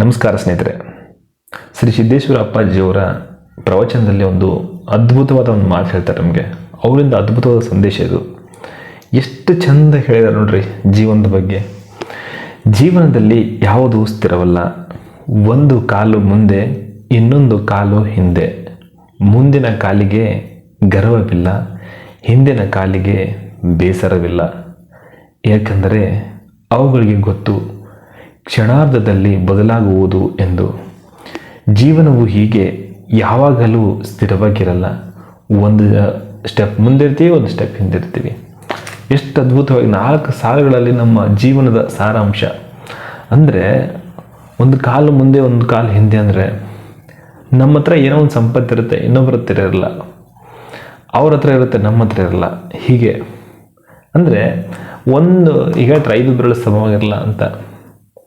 ನಮಸ್ಕಾರ ಸ್ನೇಹಿತರೆ. ಶ್ರೀ ಸಿದ್ದೇಶ್ವರ ಅಪ್ಪಾಜಿಯವರ ಪ್ರವಚನದಲ್ಲಿ ಒಂದು ಅದ್ಭುತವಾದ ಒಂದು ಮಾತು ಹೇಳ್ತಾರೆ ನಮಗೆ. ಅವರಿಂದ ಅದ್ಭುತವಾದ ಸಂದೇಶ ಇದು. ಎಷ್ಟು ಚಂದ ಹೇಳಿದ್ದಾರೆ ನೋಡ್ರಿ ಜೀವನದ ಬಗ್ಗೆ. ಜೀವನದಲ್ಲಿ ಯಾವುದೂ ಸ್ಥಿರವಲ್ಲ. ಒಂದು ಕಾಲು ಮುಂದೆ, ಇನ್ನೊಂದು ಕಾಲು ಹಿಂದೆ. ಮುಂದಿನ ಕಾಲಿಗೆ ಗರ್ವವಿಲ್ಲ, ಹಿಂದಿನ ಕಾಲಿಗೆ ಬೇಸರವಿಲ್ಲ. ಏಕೆಂದರೆ ಅವುಗಳಿಗೆ ಗೊತ್ತು ಕ್ಷಣಾರ್ಧದಲ್ಲಿ ಬದಲಾಗುವುದು ಎಂದು. ಜೀವನವು ಹೀಗೆ ಯಾವಾಗಲೂ ಸ್ಥಿರವಾಗಿರಲ್ಲ. ಒಂದು ಸ್ಟೆಪ್ ಮುಂದೆ ಇರ್ತೀವಿ, ಒಂದು ಸ್ಟೆಪ್ ಹಿಂದಿರ್ತೀವಿ. ಎಷ್ಟು ಅದ್ಭುತವಾಗಿ 4 ಸಾಲುಗಳಲ್ಲಿ ನಮ್ಮ ಜೀವನದ ಸಾರಾಂಶ. ಅಂದರೆ ಒಂದು ಕಾಲು ಮುಂದೆ, ಒಂದು ಕಾಲು ಹಿಂದೆ. ಅಂದರೆ ನಮ್ಮ ಹತ್ರ ಏನೋ ಒಂದು ಸಂಪತ್ತಿರುತ್ತೆ, ಇನ್ನೊಬ್ಬರ ಹತ್ರ ಇರಲ್ಲ. ಅವ್ರ ಹತ್ರ ಇರುತ್ತೆ, ನಮ್ಮ ಹತ್ರ ಇರಲ್ಲ. ಹೀಗೆ ಅಂದರೆ ಒಂದು ಈಗ ಹೇಳ್ತಾರೆ 5 ಬೆರಳು ಸಮವಾಗಿರಲ್ಲ ಅಂತ.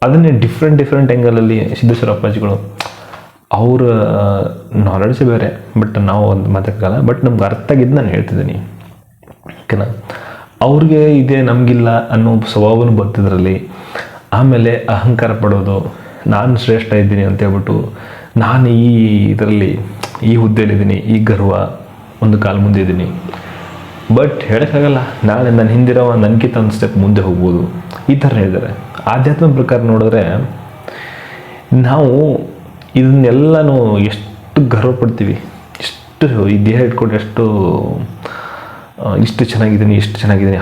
ಅದನ್ನೇ ಡಿಫ್ರೆಂಟ್ ಆ್ಯಂಗಲಲ್ಲಿ ಸಿದ್ದೇಶ್ವರ ಅಪ್ಪಾಜಿಗಳು ಅವರ ನಾಲೆಡ್ಜ್ ಬೇರೆ, ಬಟ್ ನಾವು ಒಂದು ಮಾತಾಡಲ್ಲ. ಬಟ್ ನಮ್ಗೆ ಅರ್ಥ ಆಗಿದ್ದು ನಾನು ಹೇಳ್ತಿದ್ದೀನಿ, ಓಕೆನಾ. ಅವ್ರಿಗೆ ಇದೆ, ನಮಗಿಲ್ಲ ಅನ್ನೋ ಸ್ವಭಾವನೂ ಬರ್ತಿದ್ರಲ್ಲಿ. ಆಮೇಲೆ ಅಹಂಕಾರ ಪಡೋದು, ನಾನು ಶ್ರೇಷ್ಠ ಇದ್ದೀನಿ ಅಂತ ಹೇಳ್ಬಿಟ್ಟು, ನಾನು ಈ ಇದರಲ್ಲಿ ಈ ಹುದ್ದೆಯಲ್ಲಿದ್ದೀನಿ, ಈ ಗರ್ವ, ಒಂದು ಕಾಲು ಮುಂದೆ ಇದ್ದೀನಿ. ಬಟ್ ಹೇಳೋಕ್ಕಾಗಲ್ಲ, ನಾಳೆ ನನ್ನ ಹಿಂದಿರೋ ನನಗಿಂತ ಒಂದು ಸ್ಟೆಪ್ ಮುಂದೆ ಹೋಗ್ಬೋದು. ಈ ಥರ ಹೇಳಿದ್ದಾರೆ. ಆಧ್ಯಾತ್ಮ ಪ್ರಕಾರ ನೋಡಿದ್ರೆ ನಾವು ಇದನ್ನೆಲ್ಲನೂ ಎಷ್ಟು ಗರ್ವ ಪಡ್ತೀವಿ, ಎಷ್ಟು ಈ ದೇಹ ಇಟ್ಕೊಂಡು ಇಷ್ಟು ಚೆನ್ನಾಗಿದ್ದೀನಿ,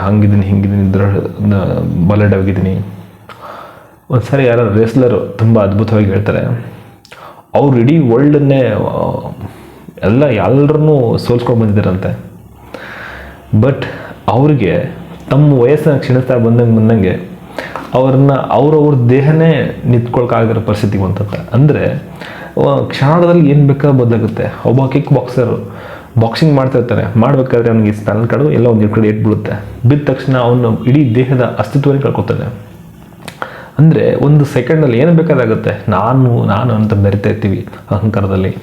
ಹಂಗಿದ್ದೀನಿ, ಹಿಂಗಿದ್ದೀನಿ, ಬಲಡಾಗಿದ್ದೀನಿ. ಒಂದು ಸಾರಿ ಯಾರೋ ರೇಸ್ಲರು ತುಂಬ ಅದ್ಭುತವಾಗಿ ಹೇಳ್ತಾರೆ, ಅವ್ರು ಇಡೀ ವರ್ಲ್ಡನ್ನೇ ಎಲ್ಲರನ್ನೂ ಸೋಲ್ಸ್ಕೊಂಡು ಬಂದಿದ್ದಾರಂತೆ. ಬಟ್ ಅವ್ರಿಗೆ ತಮ್ಮ ವಯಸ್ಸನ್ನು ಕ್ಷೀಣಿಸ್ತಾ ಬಂದಂಗೆ ಅವ್ರವ್ರ ದೇಹನೇ ನಿಂತ್ಕೊಳಕ್ಕಾಗದಿರೋ ಪರಿಸ್ಥಿತಿಗೆ ಬಂತಂತೆ. ಅಂದರೆ ಕ್ಷಣದಲ್ಲಿ ಏನು ಬೇಕಾದ್ರೂ ಬದಲಾಗುತ್ತೆ. ಒಬ್ಬ ಕಿಕ್ ಬಾಕ್ಸರು ಬಾಕ್ಸಿಂಗ್ ಮಾಡ್ತಿರ್ತಾರೆ, ಮಾಡಬೇಕಾದ್ರೆ ಅವನಿಗೆ ಸ್ಪೈನಲ್ ಕಾರ್ಡು ಎಲ್ಲ ಒಂದು ಕಡೆ ಬೀಳುತ್ತೆ. ಬಿದ್ದ ತಕ್ಷಣ ಅವನು ಇಡೀ ದೇಹದ ಅಸ್ತಿತ್ವನೇ ಕಳ್ಕೊತಾನೆ. ಅಂದರೆ ಒಂದು ಸೆಕೆಂಡಲ್ಲಿ ಏನು ಬೇಕಾದಾಗುತ್ತೆ, ನಾನು ಅಂತ ಬೆರಿತಾ ಇರ್ತೀವಿ ಅಹಂಕಾರದಲ್ಲಿ.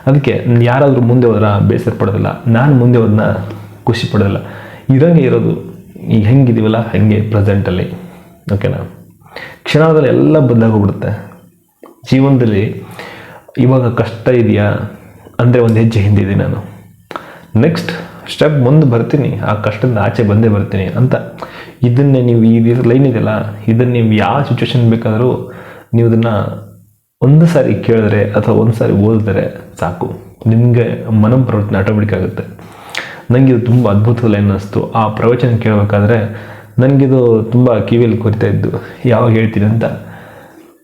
ಅದಕ್ಕೆ ಯಾರಾದರೂ ಮುಂದೆ ಹೋದ್ರೆ ಬೇಸರ ಪಡೋದಿಲ್ಲ, ನಾನು ಮುಂದೆ ಹೋದನ್ನ ಖುಷಿ ಪಡೋದಿಲ್ಲ. ಇರಂಗೆ ಇರೋದು, ಈಗ ಹೆಂಗಿದೀವಲ್ಲ ಹಾಗೆ ಪ್ರೆಸೆಂಟಲ್ಲಿ, ಓಕೆನಾ. ಕ್ಷಣದಲ್ಲಿ ಎಲ್ಲ ಬದಲಾಗೋಗ್ಬಿಡುತ್ತೆ ಜೀವನದಲ್ಲಿ. ಇವಾಗ ಕಷ್ಟ ಇದೆಯಾ ಅಂದರೆ ಒಂದು ಹೆಜ್ಜೆ ಹಿಂದಿದ್ದೀನಿ ನಾನು, ನೆಕ್ಸ್ಟ್ ಸ್ಟೆಪ್ ಮುಂದೆ ಬರ್ತೀನಿ, ಆ ಕಷ್ಟದಿಂದ ಆಚೆ ಬಂದೇ ಬರ್ತೀನಿ ಅಂತ. ಇದನ್ನೇ ನೀವು ಈ ಲೈನ್ ಇದೆಯಲ್ಲ, ಇದನ್ನು ನೀವು ಯಾವ ಸಿಚುವೇಶನ್ ಬೇಕಾದರೂ ನೀವು ಇದನ್ನು ಒಂದು ಸಾರಿ ಕೇಳಿದ್ರೆ ಅಥವಾ ಒಂದು ಸಾರಿ ಓದಿದ್ರೆ ಸಾಕು, ನಿಮಗೆ ಮನೋಪ್ರವೃತ್ತಿ ಆಟೋಮೆಟಿಕ್ ಆಗುತ್ತೆ. ನನಗಿದು ತುಂಬ ಅದ್ಭುತ ಲೈನ್ ಅನ್ನಿಸ್ತು. ಆ ಪ್ರವಚನ ಕೇಳಬೇಕಾದ್ರೆ ನನಗಿದು ತುಂಬ ಕಿವಿಯಲ್ಲಿ ಕೊರಿತಾ ಇದ್ದು, ಯಾವಾಗ ಹೇಳ್ತೀನಿ ಅಂತ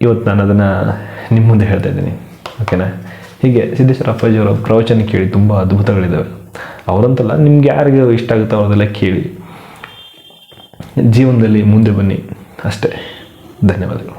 ಇವತ್ತು ನಾನು ಅದನ್ನು ನಿಮ್ಮ ಮುಂದೆ ಹೇಳ್ತಾ ಇದ್ದೀನಿ, ಓಕೆನಾ. ಹೀಗೆ ಸಿದ್ದೇಶ್ವರ ಅಪ್ಪಾಜಿಯವರ ಪ್ರವಚನ ಕೇಳಿ ತುಂಬ ಅದ್ಭುತಗಳಿದ್ದಾವೆ. ಅವರಂತಲ್ಲ, ನಿಮ್ಗೆ ಯಾರಿಗೆ ಇಷ್ಟ ಆಗುತ್ತೋ ಅವ್ರದೆಲ್ಲ ಕೇಳಿ ಜೀವನದಲ್ಲಿ ಮುಂದೆ ಬನ್ನಿ ಅಷ್ಟೇ. ಧನ್ಯವಾದಗಳು.